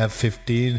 F-15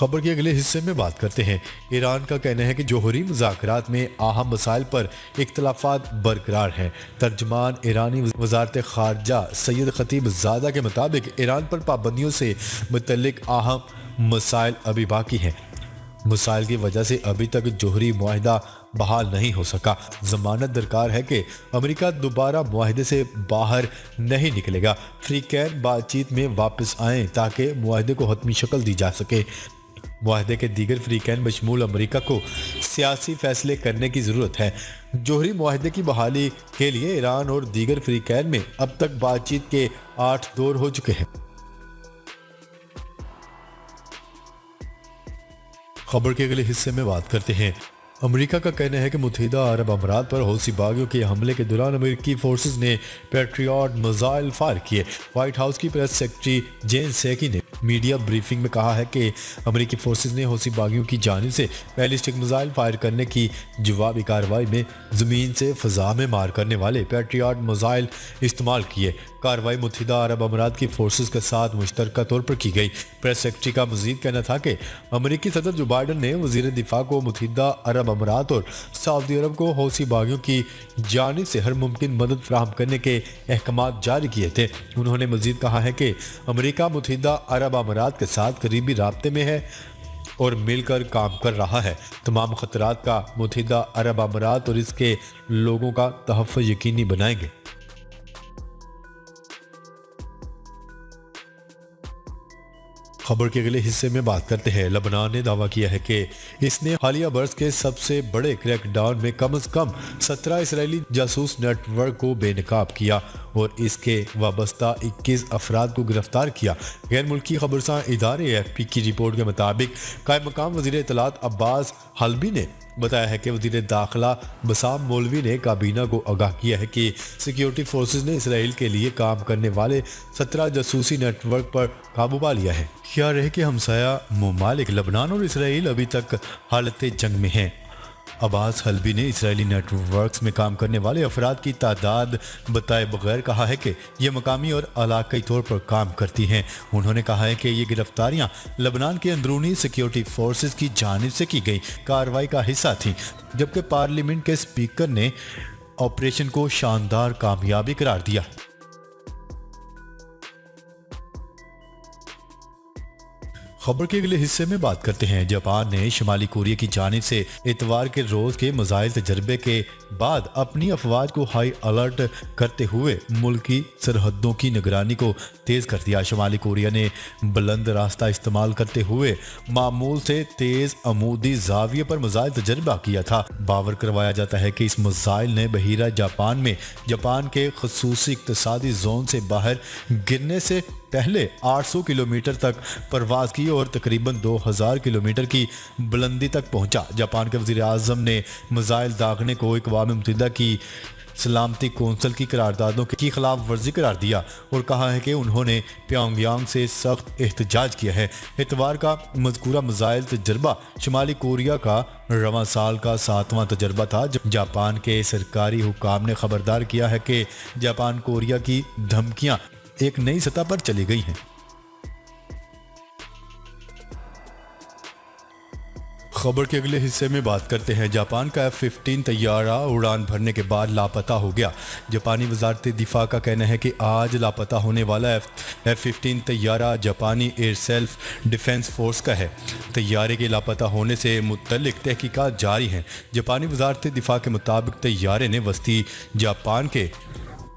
خبر کے اگلے حصے میں بات کرتے ہیں۔ ایران کا کہنا ہے کہ جوہری مذاکرات میں اہم مسائل پر اختلافات برقرار ہیں۔ ترجمان ایرانی وزارت خارجہ سید خطیب زادہ کے مطابق ایران پر پابندیوں سے متعلق اہم مسائل ابھی باقی ہیں۔ مسائل کی وجہ سے ابھی تک جوہری معاہدہ بحال نہیں ہو سکا۔ ضمانت درکار ہے کہ امریکہ دوبارہ معاہدے سے باہر نہیں نکلے گا۔ فریقین بات چیت میں واپس آئیں تاکہ معاہدے کو حتمی شکل دی جا سکے۔ معاہدے کے دیگر فریقین بشمول امریکہ کو سیاسی فیصلے کرنے کی ضرورت ہے۔ جوہری معاہدے کی بحالی کے لیے ایران اور دیگر فریقین میں اب تک بات چیت کے 8 دور ہو چکے ہیں۔ خبر کے اگلے حصے میں بات کرتے ہیں۔ امریکہ کا کہنا ہے کہ متحدہ عرب امارات پر حوثی باغیوں کے حملے کے دوران امریکی فورسز نے پیٹریاٹ میزائل فائر کیے۔ وائٹ ہاؤس کی پریس سیکرٹری جین سیکی نے میڈیا بریفنگ میں کہا ہے کہ امریکی فورسز نے حوثی باغیوں کی جانب سے بیلسٹک میزائل فائر کرنے کی جوابی کارروائی میں زمین سے فضا میں مار کرنے والے پیٹریاٹ میزائل استعمال کیے۔ کارروائی متحدہ عرب امارات کی فورسز کے ساتھ مشترکہ طور پر کی گئی۔ پریس سیکرٹری کا مزید کہنا تھا کہ امریکی صدر جو بائیڈن نے وزیر دفاع کو متحدہ عرب امارات اور سعودی عرب کو حوثی باغیوں کی جانب سے ہر ممکن مدد فراہم کرنے کے احکامات جاری کیے تھے۔ انہوں نے مزید کہا ہے کہ امریکہ متحدہ عرب امارات کے ساتھ قریبی رابطے میں ہے اور مل کر کام کر رہا ہے۔ تمام خطرات کا متحدہ عرب امارات اور اس کے لوگوں کا تحفظ یقینی بنائیں گے۔ خبر کے اگلے حصے میں بات کرتے ہیں۔ لبنان نے دعویٰ کیا ہے کہ اس نے حالیہ برس کے سب سے بڑے کریک ڈاؤن میں کم از کم 17 اسرائیلی جاسوس نیٹ ورک کو بے نقاب کیا اور اس کے وابستہ 21 افراد کو گرفتار کیا۔ غیر ملکی خبرساں ادارے AFP کی رپورٹ کے مطابق قائم مقام وزیر اطلاعات عباس حلبی نے بتایا ہے کہ وزیر داخلہ بسام مولوی نے کابینہ کو آگاہ کیا ہے کہ سیکیورٹی فورسز نے اسرائیل کے لیے کام کرنے والے 17 جاسوسی نیٹ ورک پر قابو پا لیا ہے۔ خیال رہے کہ ہمسایہ ممالک لبنان اور اسرائیل ابھی تک حالت جنگ میں ہیں۔ عباس حلبی نے اسرائیلی نیٹ ورکس میں کام کرنے والے افراد کی تعداد بتائے بغیر کہا ہے کہ یہ مقامی اور علاقائی طور پر کام کرتی ہیں۔ انہوں نے کہا ہے کہ یہ گرفتاریاں لبنان کے اندرونی سیکیورٹی فورسز کی جانب سے کی گئی کارروائی کا حصہ تھیں، جبکہ پارلیمنٹ کے اسپیکر نے آپریشن کو شاندار کامیابی قرار دیا۔ خبر کے اگلے حصے میں بات کرتے ہیں۔ جاپان نے شمالی کوریا کی جانب سے اتوار کے روز کے میزائل تجربے کے بعد اپنی افواج کو ہائی الرٹ کرتے ہوئے ملکی سرحدوں کی نگرانی کو تیز کر دیا۔ شمالی کوریا نے بلند راستہ استعمال کرتے ہوئے معمول سے تیز عمودی زاویے پر میزائل تجربہ کیا تھا۔ باور کروایا جاتا ہے کہ اس میزائل نے بحیرہ جاپان میں جاپان کے خصوصی اقتصادی زون سے باہر گرنے سے پہلے 800 کلومیٹر تک پرواز کی اور تقریباً 2000 کلومیٹر کی بلندی تک پہنچا۔ جاپان کے وزیر اعظم نے میزائل داغنے کو اقوام متحدہ کی سلامتی کونسل کی قراردادوں کی خلاف ورزی قرار دیا اور کہا ہے کہ انہوں نے پیونگ یانگ سے سخت احتجاج کیا ہے۔ اتوار کا مذکورہ میزائل تجربہ شمالی کوریا کا رواں سال کا 7واں تجربہ تھا۔ جاپان کے سرکاری حکام نے خبردار کیا ہے کہ جاپان کوریا کی دھمکیاں ایک نئی سطح پر چلی گئی ہیں۔ خبر کے اگلے حصے میں بات کرتے ہیں۔ جاپان کا F-15 طیارہ اڑان بھرنے کے بعد لاپتہ ہو گیا۔ جاپانی وزارت دفاع کا کہنا ہے کہ آج لاپتہ ہونے والا F-15 طیارہ جاپانی ایئر سیلف ڈیفنس فورس کا ہے۔ طیارے کے لاپتہ ہونے سے متعلق تحقیقات جاری ہیں۔ جاپانی وزارت دفاع کے مطابق طیارے نے وسطی جاپان کے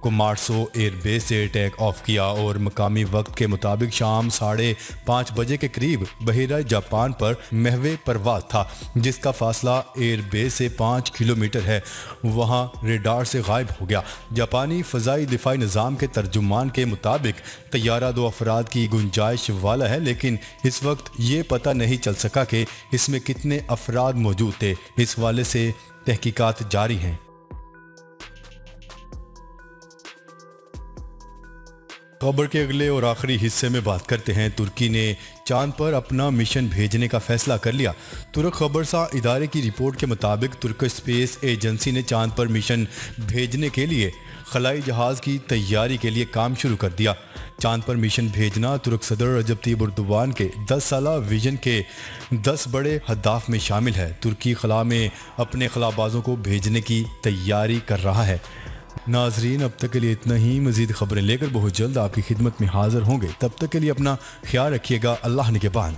کوماٹسو ایئر بیس سے ٹیک آف کیا اور مقامی وقت کے مطابق شام 5:30 بجے کے قریب بحیرہ جاپان پر محو پرواز تھا، جس کا فاصلہ ایئر بیس سے 5 کلومیٹر ہے۔ وہاں ریڈار سے غائب ہو گیا۔ جاپانی فضائی دفاعی نظام کے ترجمان کے مطابق طیارہ 2 افراد کی گنجائش والا ہے، لیکن اس وقت یہ پتہ نہیں چل سکا کہ اس میں کتنے افراد موجود تھے۔ اس حوالے سے تحقیقات جاری ہیں۔ خبر کے اگلے اور آخری حصے میں بات کرتے ہیں۔ ترکی نے چاند پر اپنا مشن بھیجنے کا فیصلہ کر لیا۔ ترک خبرسا ادارے کی رپورٹ کے مطابق ترک اسپیس ایجنسی نے چاند پر مشن بھیجنے کے لیے خلائی جہاز کی تیاری کے لیے کام شروع کر دیا۔ چاند پر مشن بھیجنا ترک صدر رجب طیب اردوان کے 10 سالہ ویژن کے 10 بڑے اہداف میں شامل ہے۔ ترکی خلا میں اپنے خلا بازوں کو بھیجنے کی تیاری کر رہا ہے۔ ناظرین، اب تک کے لیے اتنا ہی۔ مزید خبریں لے کر بہت جلد آپ کی خدمت میں حاضر ہوں گے۔ تب تک کے لیے اپنا خیال رکھیے گا۔ اللہ نگہبان۔